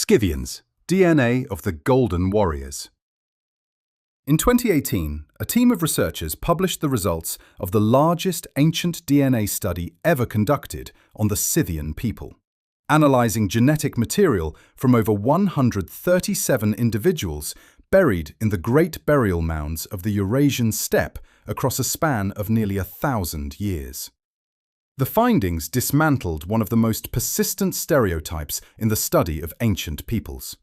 Scythians, DNA of the Golden Warriors. In 2018, a team of researchers published the results of the largest ancient DNA study ever conducted on the Scythian people, analyzing genetic material from over 137 individuals buried in the great burial mounds of the Eurasian steppe across a span of nearly 1,000 years. The findings dismantled one of the most persistent stereotypes in the study of ancient peoples,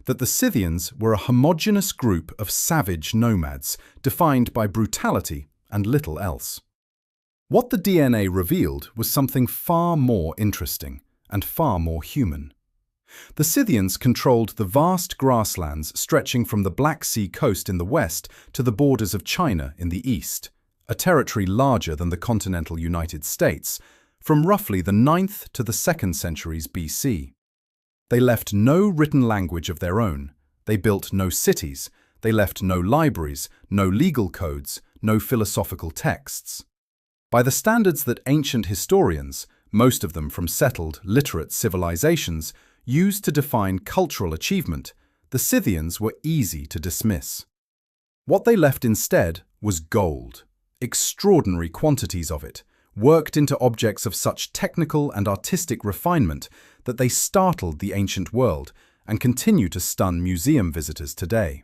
that the Scythians were a homogeneous group of savage nomads defined by brutality and little else. What the DNA revealed was something far more interesting and far more human. The Scythians controlled the vast grasslands stretching from the Black Sea coast in the west to the borders of China in the east, a territory larger than the continental United States, from roughly the 9th to the 2nd centuries BC. They left no written language of their own, they built no cities, they left no libraries, no legal codes, no philosophical texts. By the standards that ancient historians, most of them from settled, literate civilizations, used to define cultural achievement, the Scythians were easy to dismiss. What they left instead was gold. Extraordinary quantities of it, worked into objects of such technical and artistic refinement that they startled the ancient world and continue to stun museum visitors today.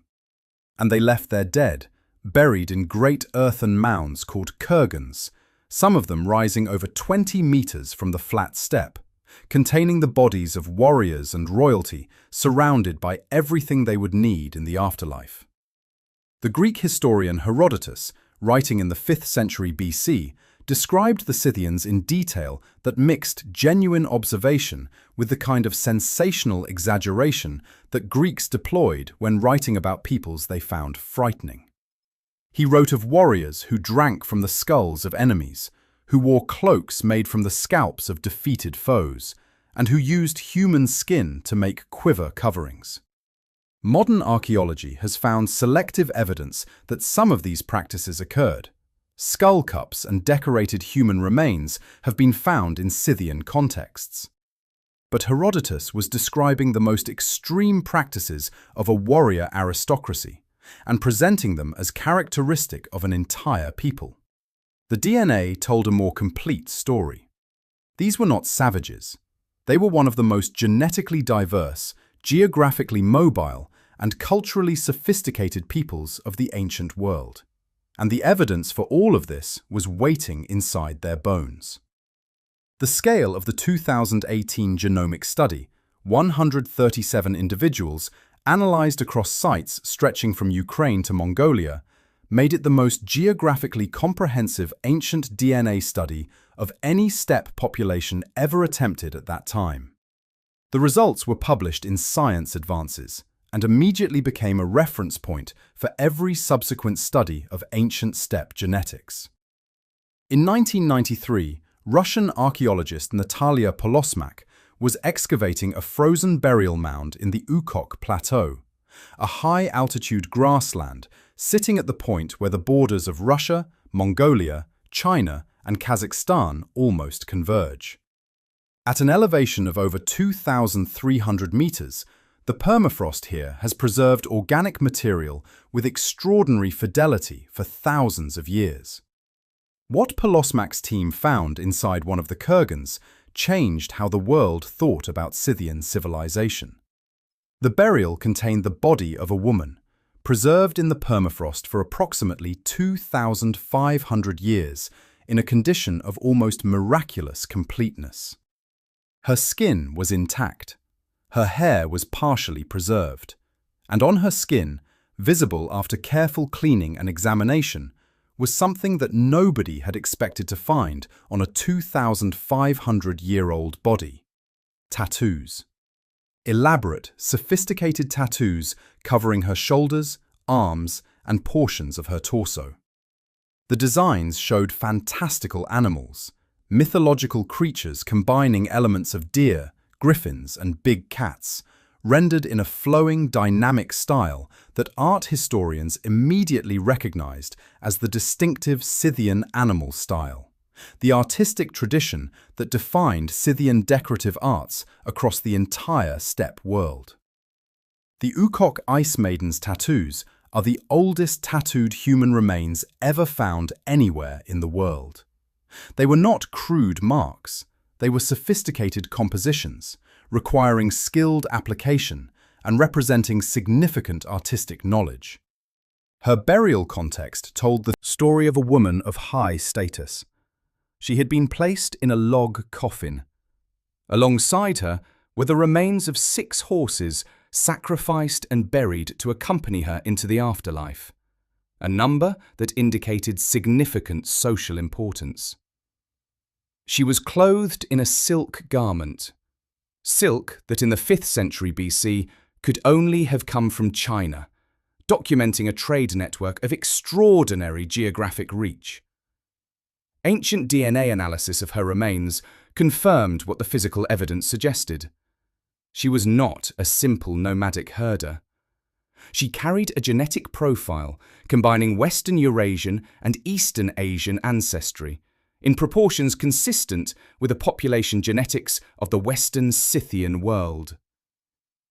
And they left their dead, buried in great earthen mounds called kurgans, some of them rising over 20 meters from the flat steppe, containing the bodies of warriors and royalty surrounded by everything they would need in the afterlife. The Greek historian Herodotus, writing in the 5th century BC, described the Scythians in detail that mixed genuine observation with the kind of sensational exaggeration that Greeks deployed when writing about peoples they found frightening. He wrote of warriors who drank from the skulls of enemies, who wore cloaks made from the scalps of defeated foes, and who used human skin to make quiver coverings. Modern archaeology has found selective evidence that some of these practices occurred. Skull cups and decorated human remains have been found in Scythian contexts. But Herodotus was describing the most extreme practices of a warrior aristocracy and presenting them as characteristic of an entire people. The DNA told a more complete story. These were not savages. They were one of the most genetically diverse, geographically mobile, and culturally sophisticated peoples of the ancient world. And the evidence for all of this was waiting inside their bones. The scale of the 2018 genomic study, 137 individuals, analyzed across sites stretching from Ukraine to Mongolia, made it the most geographically comprehensive ancient DNA study of any steppe population ever attempted at that time. The results were published in Science Advances, and immediately became a reference point for every subsequent study of ancient steppe genetics. In 1993, Russian archaeologist Natalia Polosmak was excavating a frozen burial mound in the Ukok Plateau, a high-altitude grassland sitting at the point where the borders of Russia, Mongolia, China, and Kazakhstan almost converge. At an elevation of over 2,300 meters, the permafrost here has preserved organic material with extraordinary fidelity for thousands of years. What Polosmak's team found inside one of the kurgans changed how the world thought about Scythian civilization. The burial contained the body of a woman, preserved in the permafrost for approximately 2,500 years in a condition of almost miraculous completeness. Her skin was intact. Her hair was partially preserved, and on her skin, visible after careful cleaning and examination, was something that nobody had expected to find on a 2,500-year-old body: tattoos. Elaborate, sophisticated tattoos covering her shoulders, arms, and portions of her torso. The designs showed fantastical animals, mythological creatures combining elements of deer, griffins, and big cats, rendered in a flowing, dynamic style that art historians immediately recognized as the distinctive Scythian animal style, the artistic tradition that defined Scythian decorative arts across the entire steppe world. The Ukok Ice Maiden's tattoos are the oldest tattooed human remains ever found anywhere in the world. They were not crude marks, they were sophisticated compositions, requiring skilled application and representing significant artistic knowledge. Her burial context told the story of a woman of high status. She had been placed in a log coffin. Alongside her were the remains of 6 horses sacrificed and buried to accompany her into the afterlife, a number that indicated significant social importance. She was clothed in a silk garment, silk that in the 5th century BC could only have come from China, documenting a trade network of extraordinary geographic reach. Ancient DNA analysis of her remains confirmed what the physical evidence suggested. She was not a simple nomadic herder. She carried a genetic profile combining Western Eurasian and Eastern Asian ancestry, in proportions consistent with the population genetics of the Western Scythian world.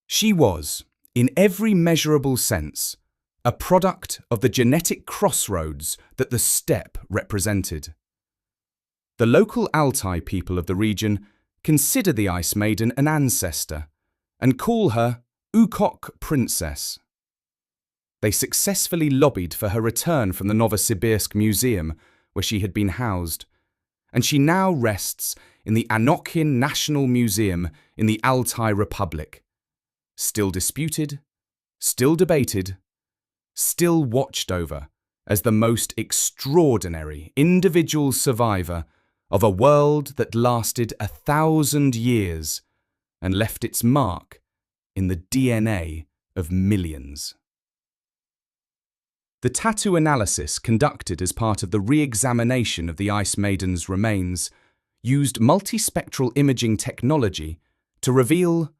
She was, in every measurable sense, a product of the genetic crossroads that the steppe represented. The local Altai people of the region consider the Ice Maiden an ancestor and call her Ukok Princess. They successfully lobbied for her return from the Novosibirsk Museum, where she had been housed, and she now rests in the Anokhin National Museum in the Altai Republic. Still disputed, still debated, still watched over as the most extraordinary individual survivor of a world that lasted 1,000 years and left its mark in the DNA of millions. The tattoo analysis conducted as part of the re-examination of the Ice Maiden's remains used multispectral imaging technology to reveal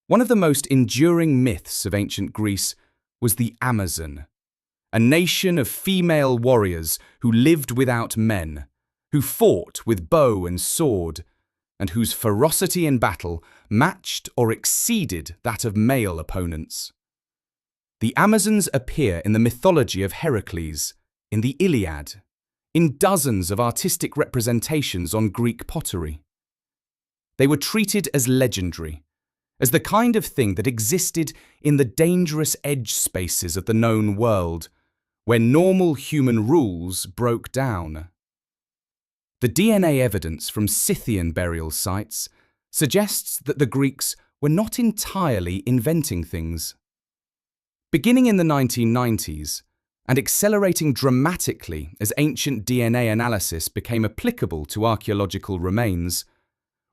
one of the most enduring myths of ancient Greece was the Amazon, a nation of female warriors who lived without men, who fought with bow and sword, and whose ferocity in battle matched or exceeded that of male opponents. The Amazons appear in the mythology of Heracles, in the Iliad, in dozens of artistic representations on Greek pottery. They were treated as legendary, as the kind of thing that existed in the dangerous edge spaces of the known world, where normal human rules broke down. The DNA evidence from Scythian burial sites suggests that the Greeks were not entirely inventing things. Beginning in the 1990s, and accelerating dramatically as ancient DNA analysis became applicable to archaeological remains,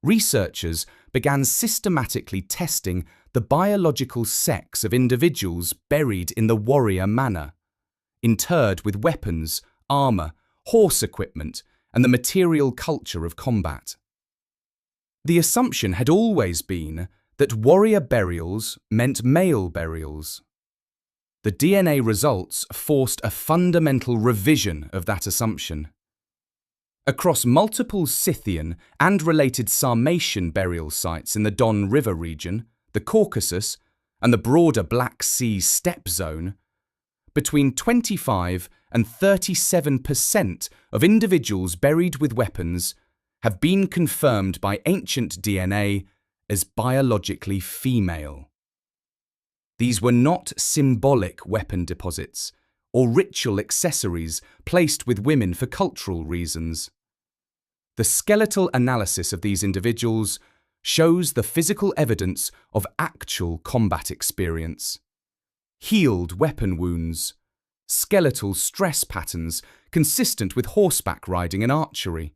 researchers began systematically testing the biological sex of individuals buried in the warrior manner, interred with weapons, armour, horse equipment, and the material culture of combat. The assumption had always been that warrior burials meant male burials. The DNA results forced a fundamental revision of that assumption. Across multiple Scythian and related Sarmatian burial sites in the Don River region, the Caucasus, and the broader Black Sea steppe zone, between 25 and 37% of individuals buried with weapons have been confirmed by ancient DNA as biologically female. These were not symbolic weapon deposits or ritual accessories placed with women for cultural reasons. The skeletal analysis of these individuals shows the physical evidence of actual combat experience. Healed weapon wounds, skeletal stress patterns consistent with horseback riding and archery,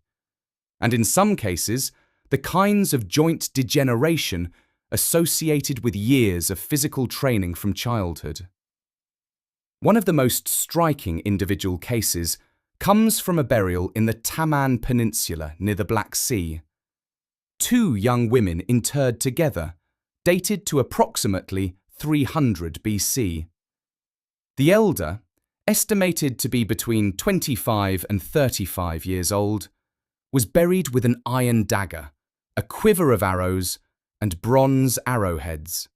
and in some cases, the kinds of joint degeneration associated with years of physical training from childhood. One of the most striking individual cases comes from a burial in the Taman Peninsula near the Black Sea. 2 young women interred together, dated to approximately 300 BC. The elder, estimated to be between 25 and 35 years old, was buried with an iron dagger, a quiver of arrows, and bronze arrowheads.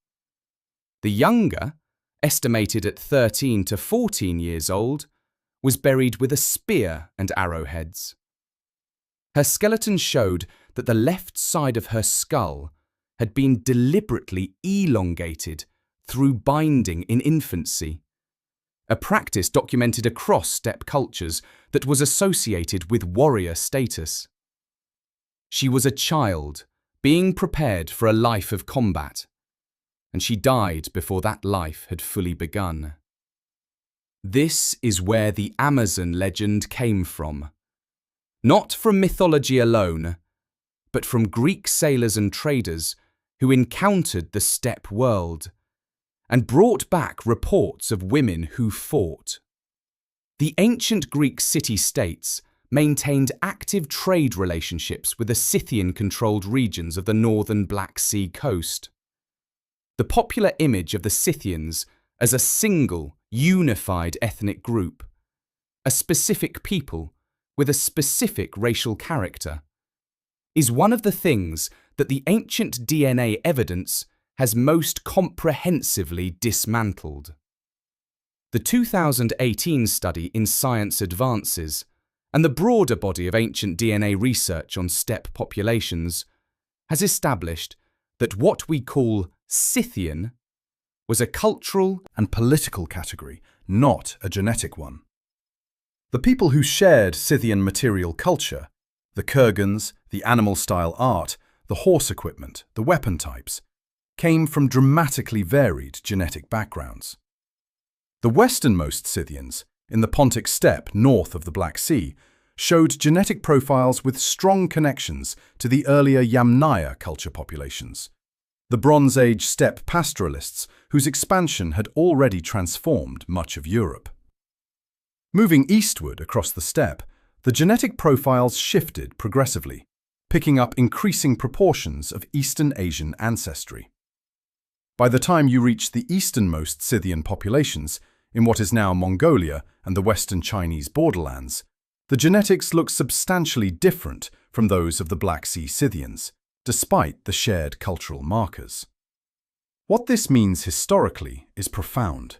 The younger, estimated at 13 to 14 years old, was buried with a spear and arrowheads. Her skeleton showed that the left side of her skull had been deliberately elongated through binding in infancy, a practice documented across steppe cultures that was associated with warrior status. She was a child being prepared for a life of combat, and she died before that life had fully begun. This is where the Amazon legend came from. Not from mythology alone, but from Greek sailors and traders who encountered the steppe world and brought back reports of women who fought. The ancient Greek city-states maintained active trade relationships with the Scythian-controlled regions of the northern Black Sea coast. The popular image of the Scythians as a single, unified ethnic group, a specific people with a specific racial character, is one of the things that the ancient DNA evidence has most comprehensively dismantled. The 2018 study in Science Advances and the broader body of ancient DNA research on steppe populations has established that what we call Scythian was a cultural and political category, not a genetic one. The people who shared Scythian material culture, the kurgans, the animal-style art, the horse equipment, the weapon types, came from dramatically varied genetic backgrounds. The westernmost Scythians, in the Pontic steppe north of the Black Sea, showed genetic profiles with strong connections to the earlier Yamnaya culture populations, the Bronze Age steppe pastoralists whose expansion had already transformed much of Europe. Moving eastward across the steppe, the genetic profiles shifted progressively, picking up increasing proportions of Eastern Asian ancestry. By the time you reach the easternmost Scythian populations, in what is now Mongolia and the western Chinese borderlands, the genetics look substantially different from those of the Black Sea Scythians, despite the shared cultural markers. What this means historically is profound.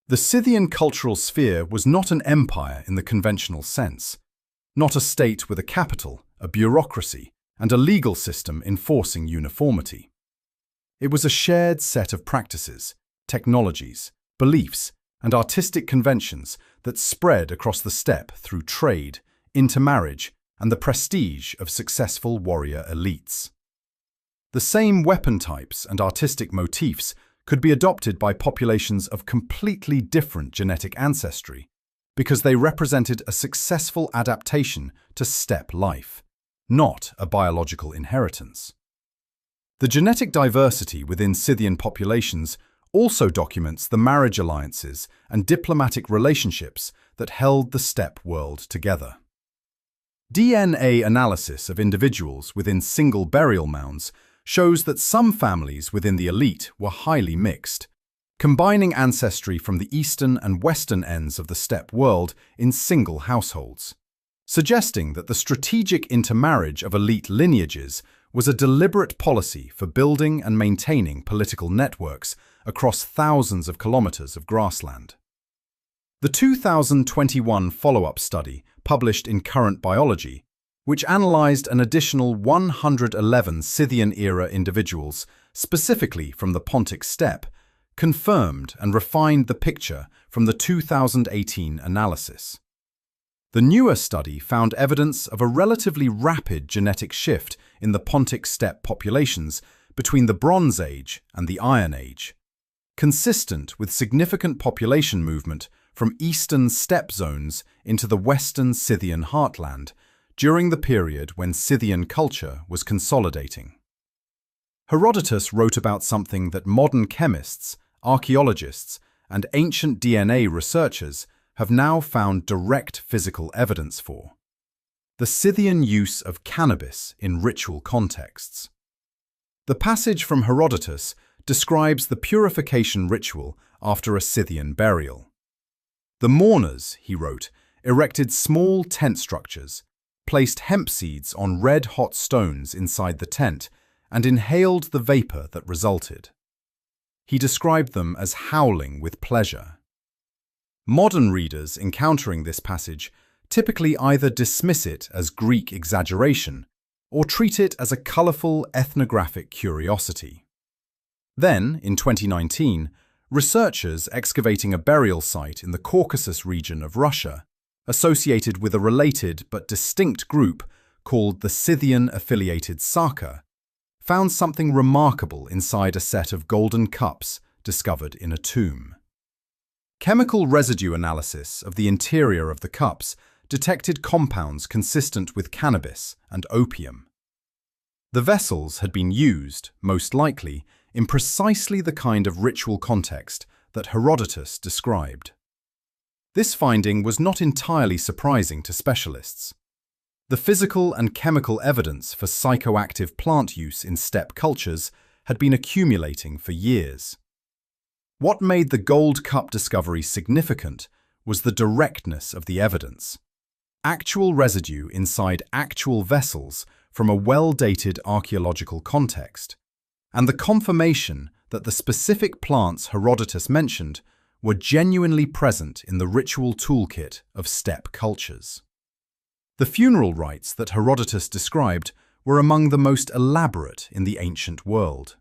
The Scythian cultural sphere was not an empire in the conventional sense, not a state with a capital, a bureaucracy, and a legal system enforcing uniformity. It was a shared set of practices, technologies, beliefs, and artistic conventions that spread across the steppe through trade, intermarriage, and the prestige of successful warrior elites. The same weapon types and artistic motifs could be adopted by populations of completely different genetic ancestry because they represented a successful adaptation to steppe life, not a biological inheritance. The genetic diversity within Scythian populations also documents the marriage alliances and diplomatic relationships that held the steppe world together. DNA analysis of individuals within single burial mounds shows that some families within the elite were highly mixed, combining ancestry from the eastern and western ends of the steppe world in single households, suggesting that the strategic intermarriage of elite lineages was a deliberate policy for building and maintaining political networks across thousands of kilometers of grassland. The 2021 follow-up study, published in Current Biology, which analyzed an additional 111 Scythian-era individuals, specifically from the Pontic steppe, confirmed and refined the picture from the 2018 analysis. The newer study found evidence of a relatively rapid genetic shift in the Pontic steppe populations between the Bronze Age and the Iron Age, consistent with significant population movement from eastern steppe zones into the western Scythian heartland during the period when Scythian culture was consolidating. Herodotus wrote about something that modern chemists, archaeologists, and ancient DNA researchers have now found direct physical evidence for: the Scythian use of cannabis in ritual contexts. The passage from Herodotus describes the purification ritual after a Scythian burial. The mourners, he wrote, erected small tent structures, placed hemp seeds on red-hot stones inside the tent, and inhaled the vapor that resulted. He described them as howling with pleasure. Modern readers encountering this passage typically either dismiss it as Greek exaggeration or treat it as a colourful ethnographic curiosity. Then, in 2019, researchers excavating a burial site in the Caucasus region of Russia, associated with a related but distinct group called the Scythian-affiliated Saka, found something remarkable inside a set of golden cups discovered in a tomb. Chemical residue analysis of the interior of the cups detected compounds consistent with cannabis and opium. The vessels had been used, most likely, in precisely the kind of ritual context that Herodotus described. This finding was not entirely surprising to specialists. The physical and chemical evidence for psychoactive plant use in steppe cultures had been accumulating for years. What made the gold cup discovery significant was the directness of the evidence. Actual residue inside actual vessels from a well-dated archaeological context, and the confirmation that the specific plants Herodotus mentioned were genuinely present in the ritual toolkit of steppe cultures. The funeral rites that Herodotus described were among the most elaborate in the ancient world.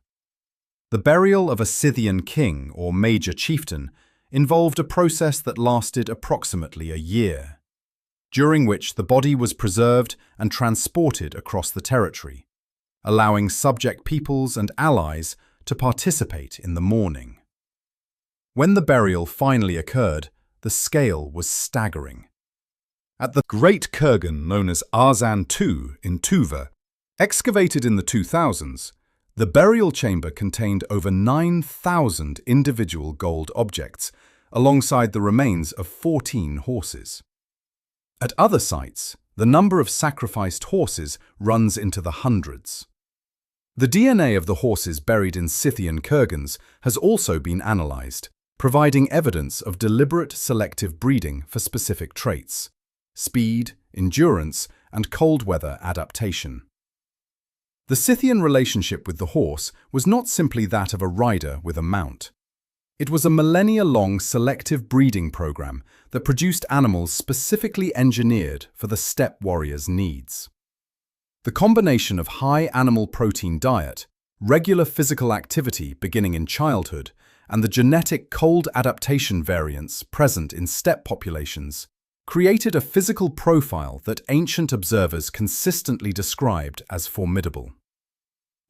The burial of a Scythian king or major chieftain involved a process that lasted approximately a year, during which the body was preserved and transported across the territory, allowing subject peoples and allies to participate in the mourning. When the burial finally occurred, the scale was staggering. At the Great Kurgan known as Arzan II in Tuva, excavated in the 2000s, the burial chamber contained over 9,000 individual gold objects, alongside the remains of 14 horses. At other sites, the number of sacrificed horses runs into the hundreds. The DNA of the horses buried in Scythian kurgans has also been analysed, providing evidence of deliberate selective breeding for specific traits: speed, endurance, and cold weather adaptation. The Scythian relationship with the horse was not simply that of a rider with a mount. It was a millennia-long selective breeding program that produced animals specifically engineered for the steppe warriors' needs. The combination of high animal protein diet, regular physical activity beginning in childhood, and the genetic cold adaptation variants present in steppe populations created a physical profile that ancient observers consistently described as formidable.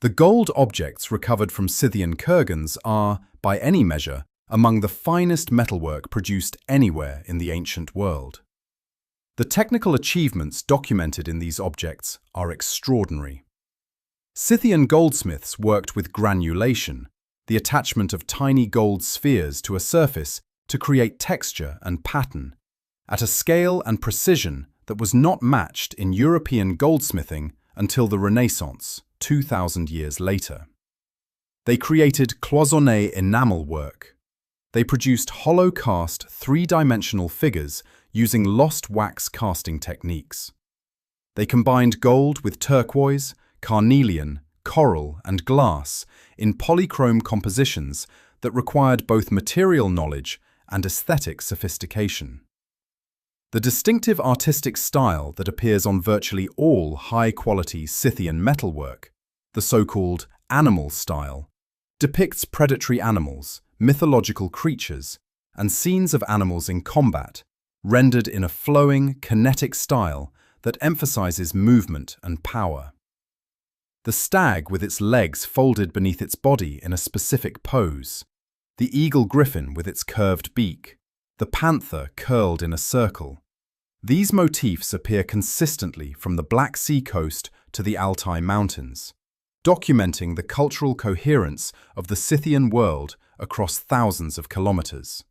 The gold objects recovered from Scythian kurgans are, by any measure, among the finest metalwork produced anywhere in the ancient world. The technical achievements documented in these objects are extraordinary. Scythian goldsmiths worked with granulation, the attachment of tiny gold spheres to a surface to create texture and pattern, at a scale and precision that was not matched in European goldsmithing until the Renaissance, 2,000 years later. They created cloisonné enamel work. They produced hollow-cast three-dimensional figures using lost wax casting techniques. They combined gold with turquoise, carnelian, coral, and glass in polychrome compositions that required both material knowledge and aesthetic sophistication. The distinctive artistic style that appears on virtually all high-quality Scythian metalwork, the so-called animal style, depicts predatory animals, mythological creatures, and scenes of animals in combat, rendered in a flowing, kinetic style that emphasizes movement and power. The stag with its legs folded beneath its body in a specific pose, the eagle griffin with its curved beak, the panther curled in a circle. These motifs appear consistently from the Black Sea coast to the Altai Mountains, documenting the cultural coherence of the Scythian world across thousands of kilometers.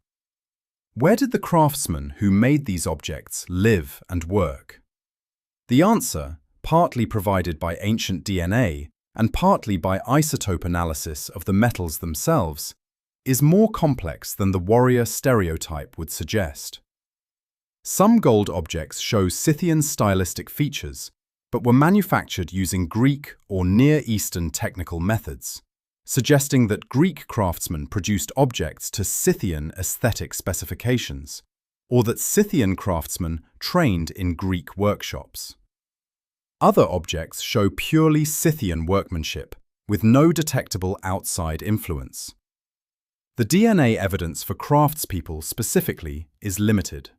Where did the craftsmen who made these objects live and work? The answer, partly provided by ancient DNA and partly by isotope analysis of the metals themselves, is more complex than the warrior stereotype would suggest. Some gold objects show Scythian stylistic features, but were manufactured using Greek or Near Eastern technical methods, suggesting that Greek craftsmen produced objects to Scythian aesthetic specifications, or that Scythian craftsmen trained in Greek workshops. Other objects show purely Scythian workmanship, with no detectable outside influence. The DNA evidence for craftspeople specifically is limited.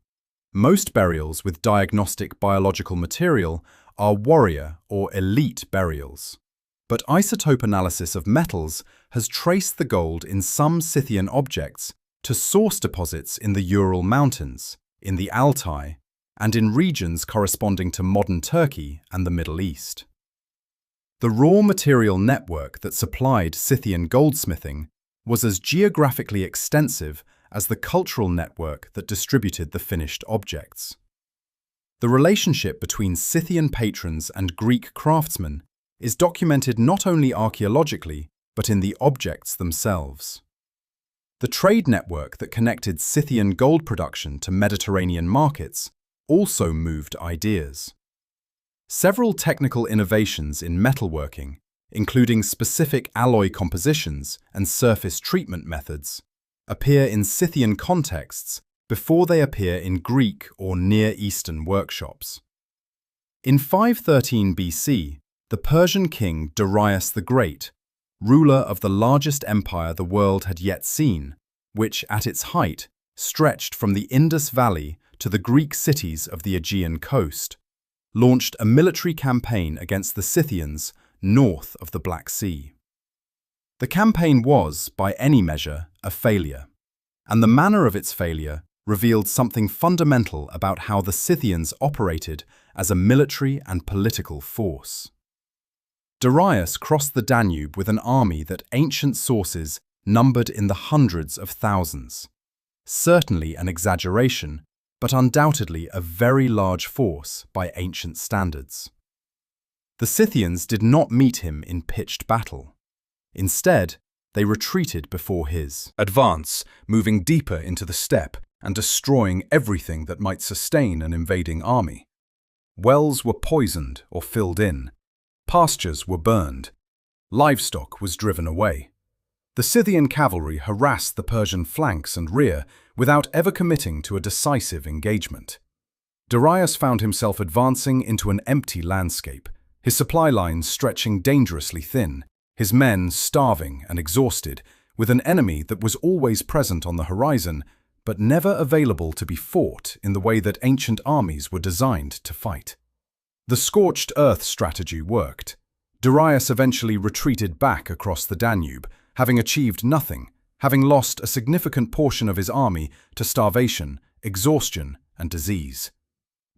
Most burials with diagnostic biological material are warrior or elite burials. But isotope analysis of metals has traced the gold in some Scythian objects to source deposits in the Ural Mountains, in the Altai, and in regions corresponding to modern Turkey and the Middle East. The raw material network that supplied Scythian goldsmithing was as geographically extensive as the cultural network that distributed the finished objects. The relationship between Scythian patrons and Greek craftsmen is documented not only archaeologically, but in the objects themselves. The trade network that connected Scythian gold production to Mediterranean markets also moved ideas. Several technical innovations in metalworking, including specific alloy compositions and surface treatment methods, appear in Scythian contexts before they appear in Greek or Near Eastern workshops. In 513 BC, the Persian king Darius the Great, ruler of the largest empire the world had yet seen, which, at its height, stretched from the Indus Valley to the Greek cities of the Aegean coast, launched a military campaign against the Scythians north of the Black Sea. The campaign was, by any measure, a failure, and the manner of its failure revealed something fundamental about how the Scythians operated as a military and political force. Darius crossed the Danube with an army that ancient sources numbered in the hundreds of thousands. Certainly an exaggeration, but undoubtedly a very large force by ancient standards. The Scythians did not meet him in pitched battle. Instead, they retreated before his advance, moving deeper into the steppe and destroying everything that might sustain an invading army. Wells were poisoned or filled in. Pastures were burned. Livestock was driven away. The Scythian cavalry harassed the Persian flanks and rear without ever committing to a decisive engagement. Darius found himself advancing into an empty landscape, his supply lines stretching dangerously thin, his men starving and exhausted, with an enemy that was always present on the horizon, but never available to be fought in the way that ancient armies were designed to fight. The scorched earth strategy worked. Darius eventually retreated back across the Danube, having achieved nothing, having lost a significant portion of his army to starvation, exhaustion, and disease.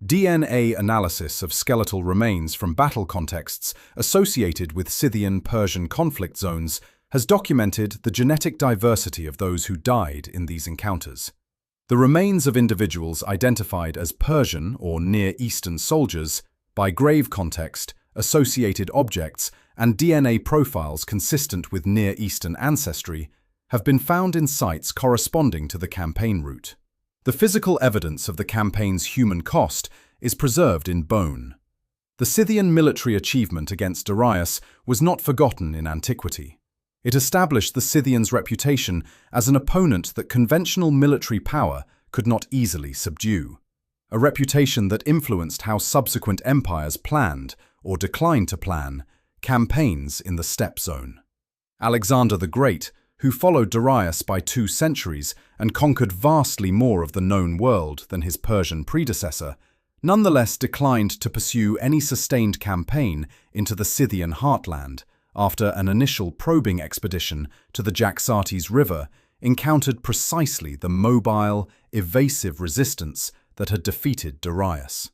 DNA analysis of skeletal remains from battle contexts associated with Scythian-Persian conflict zones has documented the genetic diversity of those who died in these encounters. The remains of individuals identified as Persian or Near Eastern soldiers, by grave context, associated objects, and DNA profiles consistent with Near Eastern ancestry, have been found in sites corresponding to the campaign route. The physical evidence of the campaign's human cost is preserved in bone. The Scythian military achievement against Darius was not forgotten in antiquity. It established the Scythians' reputation as an opponent that conventional military power could not easily subdue, a reputation that influenced how subsequent empires planned, or declined to plan, campaigns in the steppe zone. Alexander the Great, who followed Darius by 2 centuries and conquered vastly more of the known world than his Persian predecessor, nonetheless declined to pursue any sustained campaign into the Scythian heartland after an initial probing expedition to the Jaxartes River encountered precisely the mobile, evasive resistance that had defeated Darius.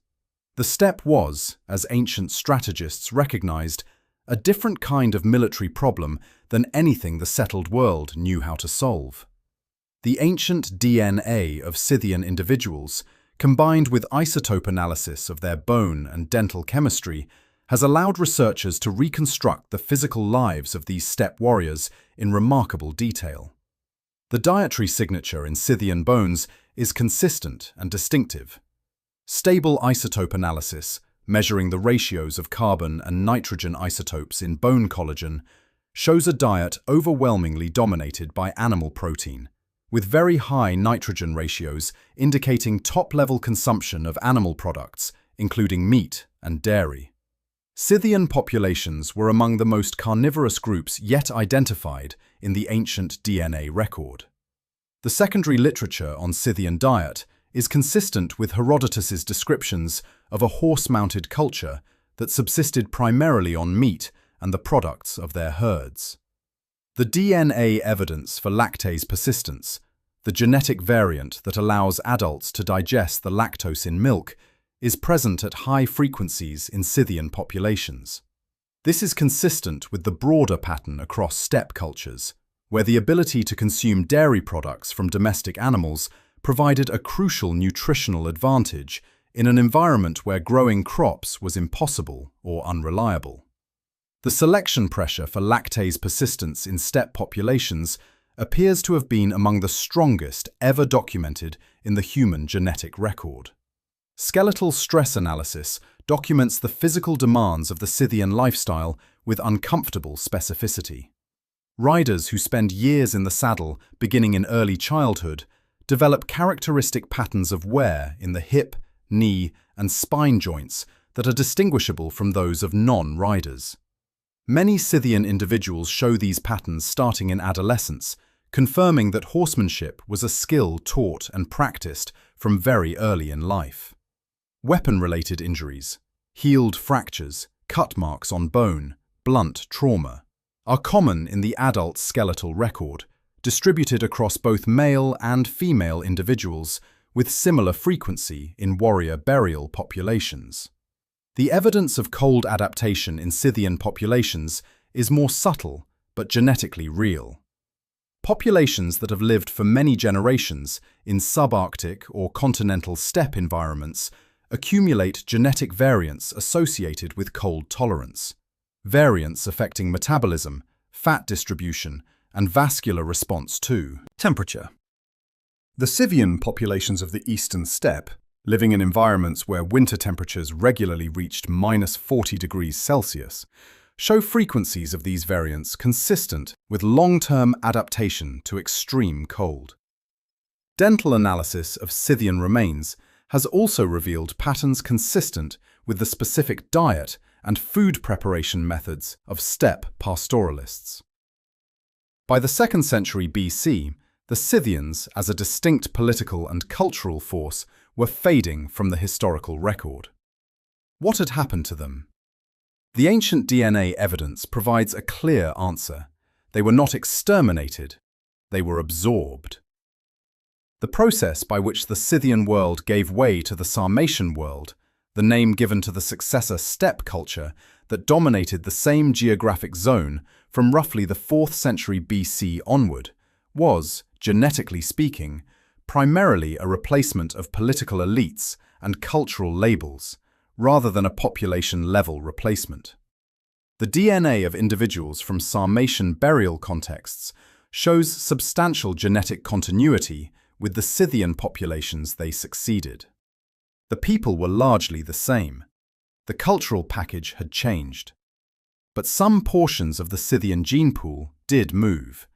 The steppe was, as ancient strategists recognized, a different kind of military problem than anything the settled world knew how to solve. The ancient DNA of Scythian individuals, combined with isotope analysis of their bone and dental chemistry, has allowed researchers to reconstruct the physical lives of these steppe warriors in remarkable detail. The dietary signature in Scythian bones is consistent and distinctive. Stable isotope analysis, measuring the ratios of carbon and nitrogen isotopes in bone collagen, shows a diet overwhelmingly dominated by animal protein, with very high nitrogen ratios indicating top-level consumption of animal products, including meat and dairy. Scythian populations were among the most carnivorous groups yet identified in the ancient DNA record. The secondary literature on Scythian diet is consistent with Herodotus's descriptions of a horse-mounted culture that subsisted primarily on meat and the products of their herds. The DNA evidence for lactase persistence, the genetic variant that allows adults to digest the lactose in milk, is present at high frequencies in Scythian populations. This is consistent with the broader pattern across steppe cultures, where the ability to consume dairy products from domestic animals provided a crucial nutritional advantage in an environment where growing crops was impossible or unreliable. The selection pressure for lactase persistence in steppe populations appears to have been among the strongest ever documented in the human genetic record. Skeletal stress analysis documents the physical demands of the Scythian lifestyle with uncomfortable specificity. Riders who spend years in the saddle, beginning in early childhood, develop characteristic patterns of wear in the hip, knee, and spine joints that are distinguishable from those of non-riders. Many Scythian individuals show these patterns starting in adolescence, confirming that horsemanship was a skill taught and practiced from very early in life. Weapon-related injuries, healed fractures, cut marks on bone, blunt trauma, are common in the adult skeletal record, distributed across both male and female individuals with similar frequency in warrior burial populations. The evidence of cold adaptation in Scythian populations is more subtle but genetically real. Populations that have lived for many generations in subarctic or continental steppe environments accumulate genetic variants associated with cold tolerance, variants affecting metabolism, fat distribution, and vascular response to temperature. The Scythian populations of the eastern steppe, living in environments where winter temperatures regularly reached -40 degrees Celsius, show frequencies of these variants consistent with long-term adaptation to extreme cold. Dental analysis of Scythian remains has also revealed patterns consistent with the specific diet and food preparation methods of steppe pastoralists. By the 2nd century BC, the Scythians, as a distinct political and cultural force, were fading from the historical record. What had happened to them? The ancient DNA evidence provides a clear answer. They were not exterminated, they were absorbed. The process by which the Scythian world gave way to the Sarmatian world, the name given to the successor steppe culture that dominated the same geographic zone from roughly the 4th century BC onward, was, genetically speaking, primarily a replacement of political elites and cultural labels, rather than a population-level replacement. The DNA of individuals from Sarmatian burial contexts shows substantial genetic continuity with the Scythian populations they succeeded. The people were largely the same. The cultural package had changed. But some portions of the Scythian gene pool did move.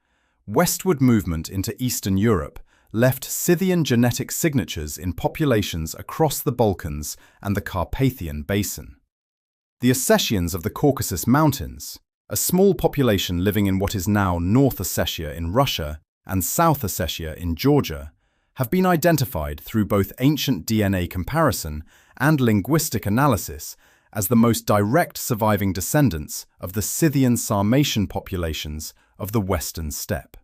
Westward movement into Eastern Europe left Scythian genetic signatures in populations across the Balkans and the Carpathian Basin. The Ossetians of the Caucasus Mountains, a small population living in what is now North Ossetia in Russia and South Ossetia in Georgia, have been identified through both ancient DNA comparison and linguistic analysis as the most direct surviving descendants of the Scythian Sarmatian populations of the Western steppe.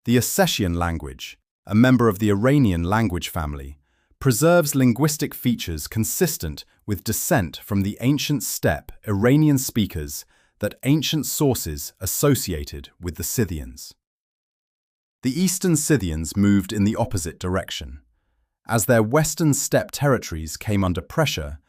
The Ossetian language, a member of the Iranian language family, preserves linguistic features consistent with descent from the ancient steppe Iranian speakers that ancient sources associated with the Scythians. The Eastern Scythians moved in the opposite direction. As their western steppe territories came under pressure,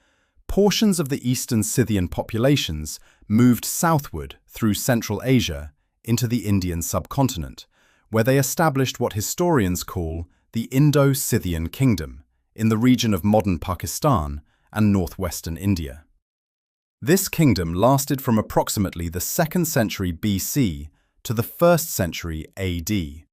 portions of the Eastern Scythian populations moved southward through Central Asia into the Indian subcontinent, where they established what historians call the Indo-Scythian Kingdom in the region of modern Pakistan and northwestern India. This kingdom lasted from approximately the 2nd century BC to the 1st century AD,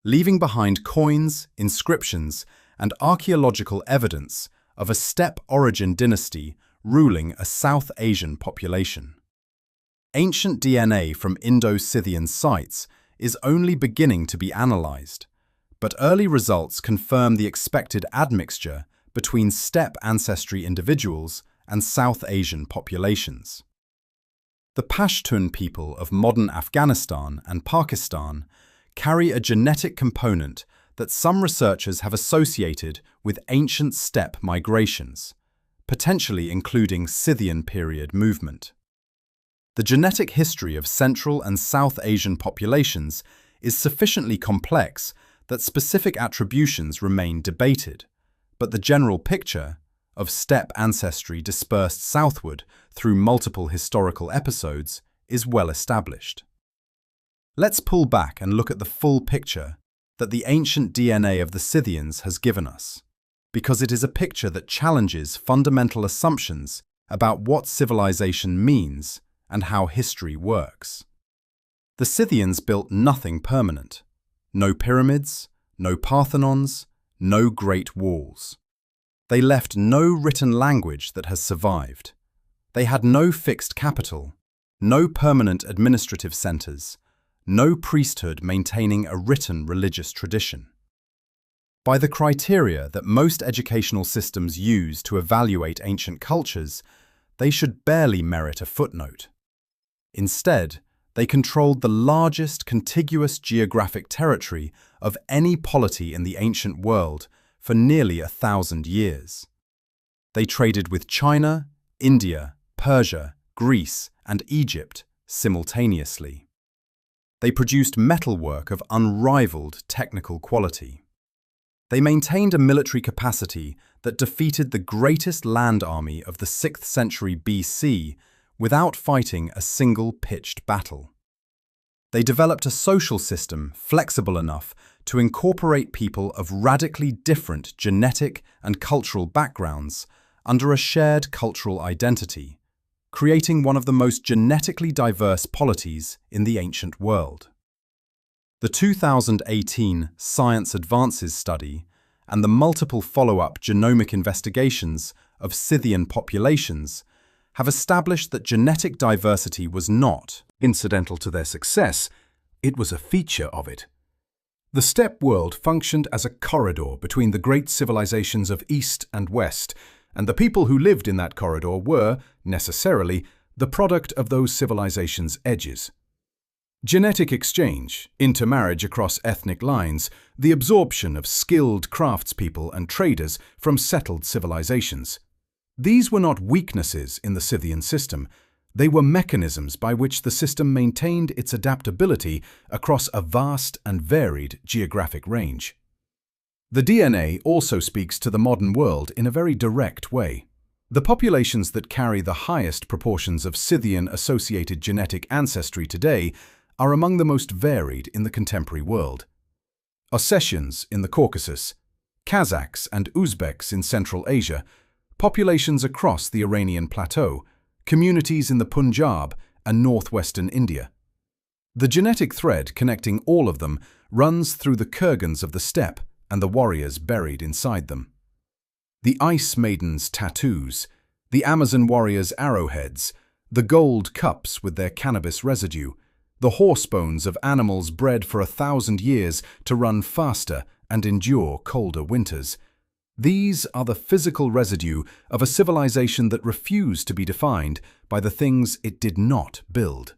leaving behind coins, inscriptions, and archaeological evidence of a steppe origin dynasty ruling a South Asian population. Ancient DNA from Indo-Scythian sites is only beginning to be analyzed, but early results confirm the expected admixture between steppe ancestry individuals and South Asian populations. The Pashtun people of modern Afghanistan and Pakistan carry a genetic component that some researchers have associated with ancient steppe migrations, potentially including Scythian period movement. The genetic history of Central and South Asian populations is sufficiently complex that specific attributions remain debated, but the general picture of steppe ancestry dispersed southward through multiple historical episodes is well established. Let's pull back and look at the full picture that the ancient DNA of the Scythians has given us, because it is a picture that challenges fundamental assumptions about what civilization means and how history works. The Scythians built nothing permanent. No pyramids, no Parthenons, no great walls. They left no written language that has survived. They had no fixed capital, no permanent administrative centers, no priesthood maintaining a written religious tradition. By the criteria that most educational systems use to evaluate ancient cultures, they should barely merit a footnote. Instead, they controlled the largest contiguous geographic territory of any polity in the ancient world for nearly 1,000 years. They traded with China, India, Persia, Greece, and Egypt simultaneously. They produced metalwork of unrivaled technical quality. They maintained a military capacity that defeated the greatest land army of the 6th century BC without fighting a single pitched battle. They developed a social system flexible enough to incorporate people of radically different genetic and cultural backgrounds under a shared cultural identity, creating one of the most genetically diverse polities in the ancient world. The 2018 Science Advances study and the multiple follow-up genomic investigations of Scythian populations have established that genetic diversity was not incidental to their success, it was a feature of it. The steppe world functioned as a corridor between the great civilizations of East and West, and the people who lived in that corridor were, necessarily, the product of those civilizations' edges. Genetic exchange, intermarriage across ethnic lines, the absorption of skilled craftspeople and traders from settled civilizations. These were not weaknesses in the Scythian system, they were mechanisms by which the system maintained its adaptability across a vast and varied geographic range. The DNA also speaks to the modern world in a very direct way. The populations that carry the highest proportions of Scythian-associated genetic ancestry today are among the most varied in the contemporary world. Ossetians in the Caucasus, Kazakhs and Uzbeks in Central Asia, populations across the Iranian plateau, communities in the Punjab and northwestern India. The genetic thread connecting all of them runs through the kurgans of the steppe and the warriors buried inside them. The Ice Maiden's tattoos, the Amazon warriors' arrowheads, the gold cups with their cannabis residue, the horse bones of animals bred for 1,000 years to run faster and endure colder winters. These are the physical residue of a civilization that refused to be defined by the things it did not build.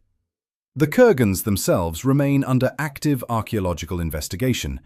The kurgans themselves remain under active archaeological investigation,